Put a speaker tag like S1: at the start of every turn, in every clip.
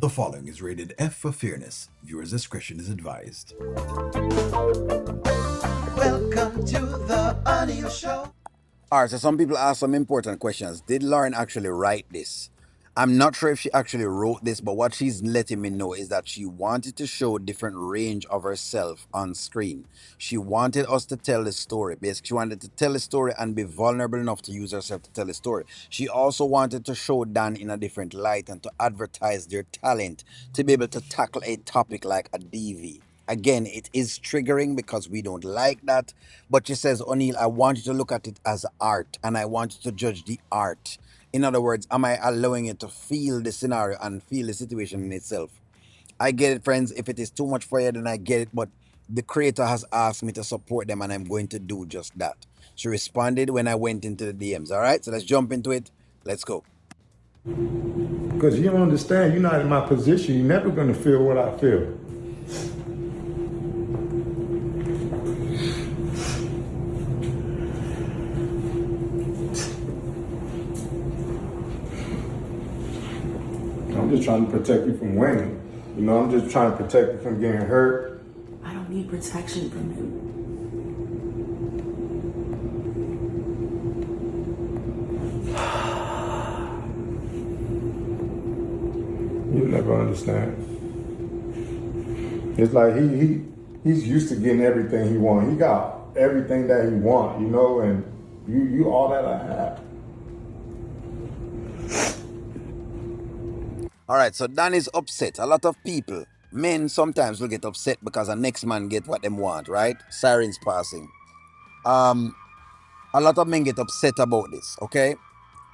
S1: The following is rated F for fairness. Viewers' discretion is advised.
S2: Welcome to the Audio Show.
S3: Alright, so some people ask some important questions. Did Lauren actually write this? I'm not sure if she actually wrote this, but what she's letting me know is that she wanted to show different range of herself on screen. She wanted us to tell the story. Basically, she wanted to tell the story and be vulnerable enough to use herself to tell the story. She also wanted to show Dan in a different light and to advertise their talent to be able to tackle a topic like a DV. Again, it is triggering because we don't like that. But she says, O'Neill, I want you to look at it as art and I want you to judge the art. In other words, am I allowing you to feel the scenario and feel the situation in itself? I get it, friends. If it is too much for you, then I get it. But the creator has asked me to support them and I'm going to do just that. She responded when I went into the DMs. All right, so let's jump into it. Let's go.
S4: Because you don't understand, you're not in my position. You're never going to feel what I feel. I'm just trying to protect you from Wayne. You know, I'm just trying to protect you from getting hurt.
S5: I don't need protection from him.
S4: You'll never understand. It's like he's used to getting everything he wants. He got everything that he wants, you know, and you all that I have.
S3: All right, so Dan is upset. A lot of people, men sometimes will get upset because the next man get what they want, right? Sirens passing. A lot of men get upset about this, okay?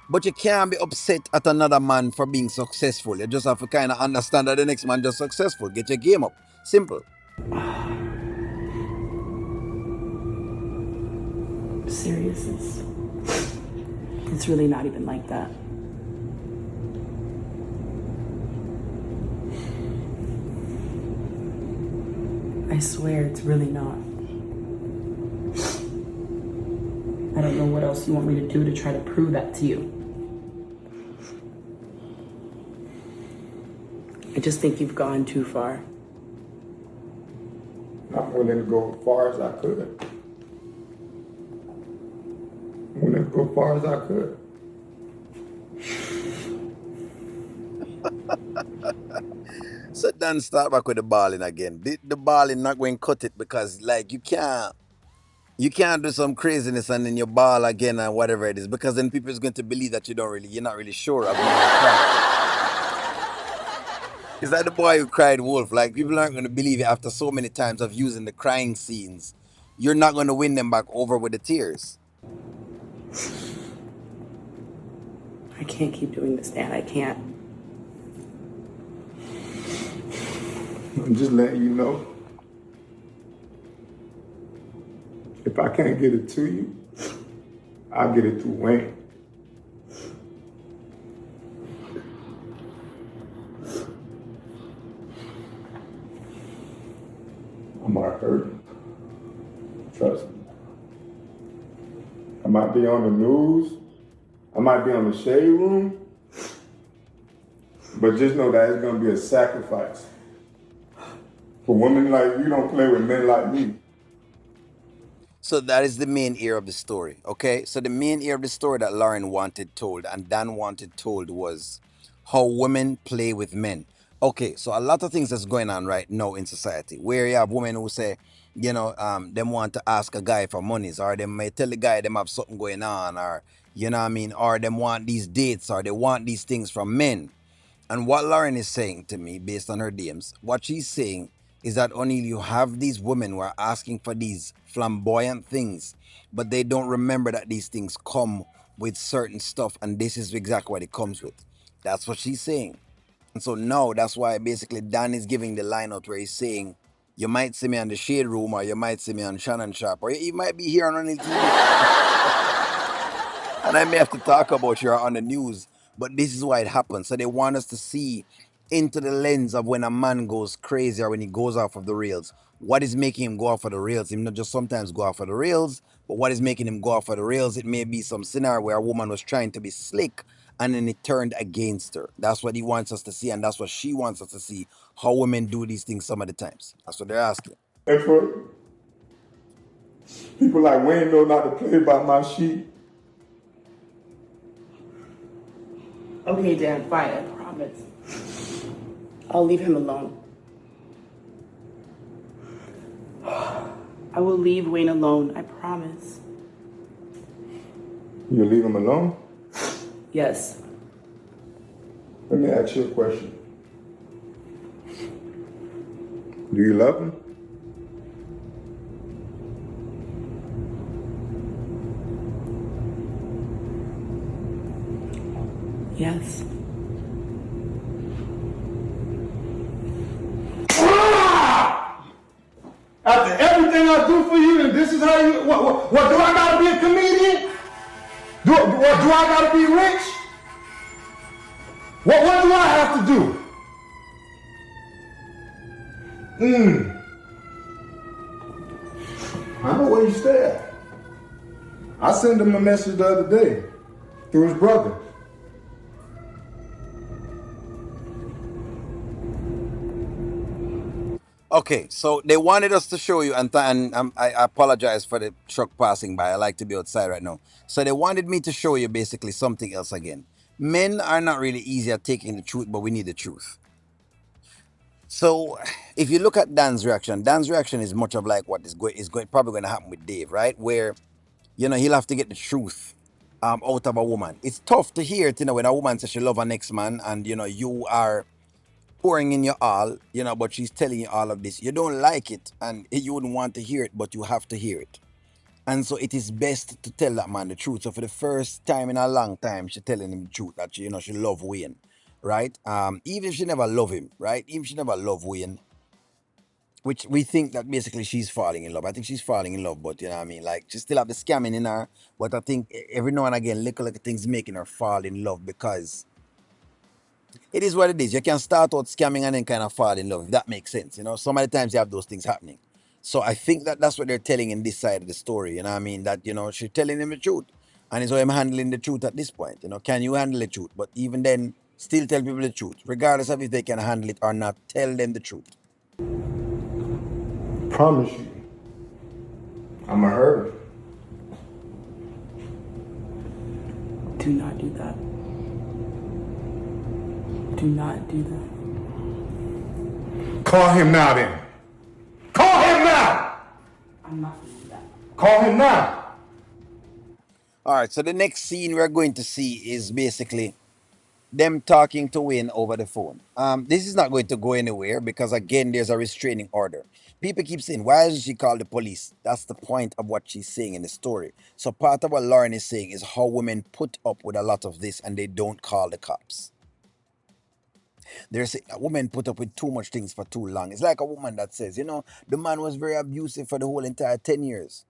S3: But you can't be upset at another man for being successful. You just have to kind of understand that the next man just successful. Get your game up. Simple.
S5: Seriousness. It's really not even like that. I swear it's really not. I don't know what else you want me to do to try to prove that to you. I just think you've gone too far.
S4: I'm willing to go as far as I could. I'm willing to go as far as I could.
S3: So Dan start back with the balling again. The balling not going to cut it because like you can't do some craziness and then you ball again and whatever it is because then people is going to believe that you're not really sure about it. It's like the boy who cried wolf. Like people aren't going to believe it after so many times of using the crying scenes. You're not going to win them back over with the tears.
S5: I can't keep doing this, Dad. I can't.
S4: I'm just letting you know. If I can't get it to you, I'll get it to Wayne. I'm not hurting. Trust me. I might be on the news. I might be on the shade room. But just know that it's going to be a sacrifice. For women like you, don't play with men like me.
S3: So that is the main ear of the story, okay? So the main ear of the story that Lauren wanted told and Dan wanted told was how women play with men. Okay, so a lot of things that's going on right now in society where you have women who say, them want to ask a guy for monies or they may tell the guy them have something going on or, you know what I mean, or them want these dates or they want these things from men. And what Lauren is saying to me, based on her DMs, what she's saying is that O'Neill, you have these women who are asking for these flamboyant things, but they don't remember that these things come with certain stuff, and this is exactly what it comes with. That's what she's saying. And so now that's why basically Dan is giving the line out where he's saying, you might see me on the Shade Room, or you might see me on Shannon Sharp, or you might be here on O'Neill TV. And I may have to talk about you on the news, but this is why it happens. So they want us to see into the lens of when a man goes crazy or when he goes off of the rails. What is making him go off of the rails? Him not just sometimes go off of the rails, but what is making him go off of the rails? It may be some scenario where a woman was trying to be slick and then it turned against her. That's what he wants us to see, and that's what she wants us to see, how women do these things some of the times. That's what they're asking.
S4: And for people like Wayne know not to play by my sheet.
S5: Okay, Dan, fine, I promise. I'll leave him alone. I will leave Wayne alone, I promise.
S4: You leave him alone?
S5: Yes.
S4: Let me ask you a question. Do you love him?
S5: Yes.
S4: After everything I do for you, and this is how you, what do I gotta be a comedian? Do I gotta be rich? What do I have to do? I know where you stay at. I sent him a message the other day through his brother.
S3: Okay, so they wanted us to show you, and I apologize for the truck passing by. I like to be outside right now. So they wanted me to show you basically something else again. Men are not really easy at taking the truth, but we need the truth. So if you look at Dan's reaction is much of like what is probably going to happen with Dave, right? Where he'll have to get the truth out of a woman. It's tough to hear it, when a woman says she love her next man, and you are pouring in your all, but she's telling you all of this. You don't like it, and you wouldn't want to hear it, but you have to hear it. And so it is best to tell that man the truth. So for the first time in a long time, she's telling him the truth that she love Wayne, right? Even if she never love him, right? Even if she never love Wayne, which we think that basically she's falling in love. I think she's falling in love, but you know what I mean? Like, she still have the scamming in her, but I think every now and again, little things making her fall in love, because it is what it is. You can start out scamming and then kind of fall in love, if that makes sense. So many times you have those things happening. So I think that that's what they're telling in this side of the story. You know what I mean? That, she's telling him the truth. And so I'm handling the truth at this point. Can you handle the truth? But even then, still tell people the truth. Regardless of if they can handle it or not, tell them the truth.
S4: Promise you, I'ma hurt him.
S5: Do not do that. Do not do that.
S4: Call him now then. Call him now!
S5: I'm not going to do that.
S4: Call him now!
S3: All right, so the next scene we're going to see is basically them talking to Wayne over the phone. This is not going to go anywhere because, again, there's a restraining order. People keep saying, why doesn't she call the police? That's the point of what she's saying in the story. So part of what Lauren is saying is how women put up with a lot of this and they don't call the cops. They're saying a woman put up with too much things for too long. It's like a woman that says, the man was very abusive for the whole entire 10 years.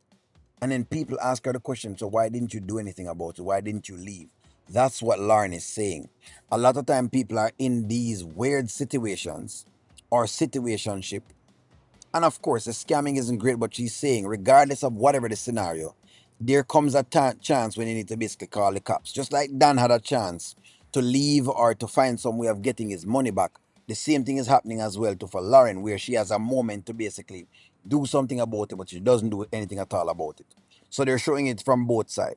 S3: And then people ask her the question, so why didn't you do anything about it? Why didn't you leave? That's what Lauren is saying. A lot of time people are in these weird situations or situationship. And of course, the scamming isn't great, but she's saying, regardless of whatever the scenario, there comes a chance when you need to basically call the cops. Just like Dan had a chance to leave or to find some way of getting his money back. The same thing is happening as well for Lauren, where she has a moment to basically do something about it, but she doesn't do anything at all about it. So they're showing it from both sides.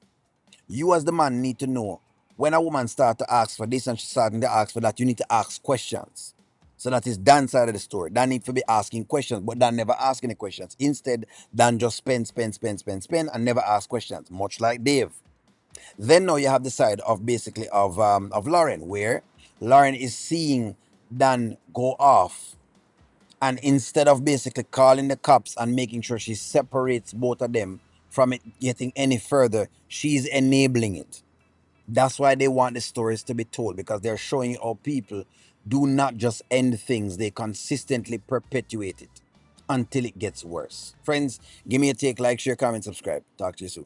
S3: You as the man need to know when a woman starts to ask for this and she's starting to ask for that, you need to ask questions. So that is Dan's side of the story. Dan needs to be asking questions, but Dan never ask any questions. Instead, Dan just spend, and never ask questions, much like Dave. Then now you have the side of basically of Lauren, where Lauren is seeing Dan go off, and instead of basically calling the cops and making sure she separates both of them from it getting any further, she's enabling it. That's why they want the stories to be told, because they're showing you how people do not just end things, they consistently perpetuate it until it gets worse. Friends, give me a take, like, share, comment, subscribe. Talk to you soon.